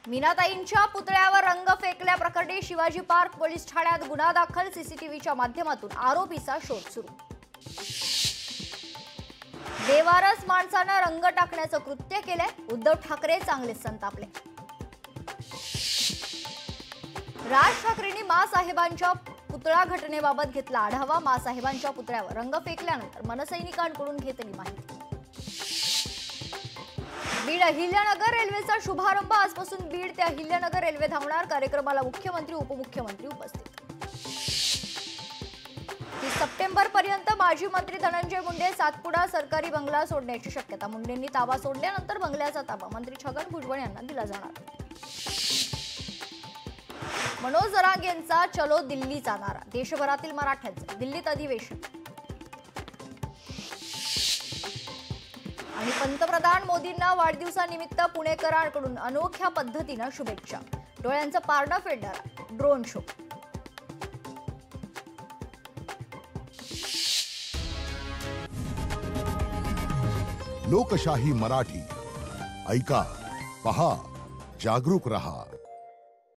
मीनाताईंच्या पुतळ्यावर रंग फेकल्याप्रकरणी Shivaji park police ठाण्यात गुन्हा दाखल। सीसीटीव्हीच्या माध्यमातून आरोपीचा शोध सुरू। बेवारस माणसानं रंग टाकण्याचं कृत्य केलंय। उद्धव ठाकरे चांगले संतापले। राज ठाकरेंनी माँसाहेबांच्या पुतळा घटनेबाबत घेतला आढावा। माँसाहेबांच्या पुतळ्यावर रंग फेकल्यानंतर मनसैनिकांकडून घेतली माहिती। बीड अहिल्यानगर रेल्वेचा शुभारंभ। आजपासून बीड ते अहिल्यानगर रेल्वे धावणार। कार्यक्रमाला मुख्यमंत्री उपमुख्यमंत्री उपस्थित। 30 सप्टेंबर पर्यंत माजी मंत्री धनंजय मुंडे सातपुडा सरकारी बंगला सोडण्याची शक्यता। मुंडेंनी ताबा सोडल्यानंतर बंगल्याचा ताबा मंत्री छगन भुजबळ यांना दिला जाणार। मनोज जरांगे यांचा चलो दिल्लीचा नारा। देशभरातील मराठ्यांचे दिल्लीत अधिवेशन। आणि पंतप्रधान मोदींना वाढदिवसानिमित्त पुणेकरांकडून अनोख्या पद्धतीने शुभेच्छा। डोळ्यांचं पारडं फेडणारा ड्रोन शो। लोकशाही मराठी ऐका, पहा, जागरूक रहा।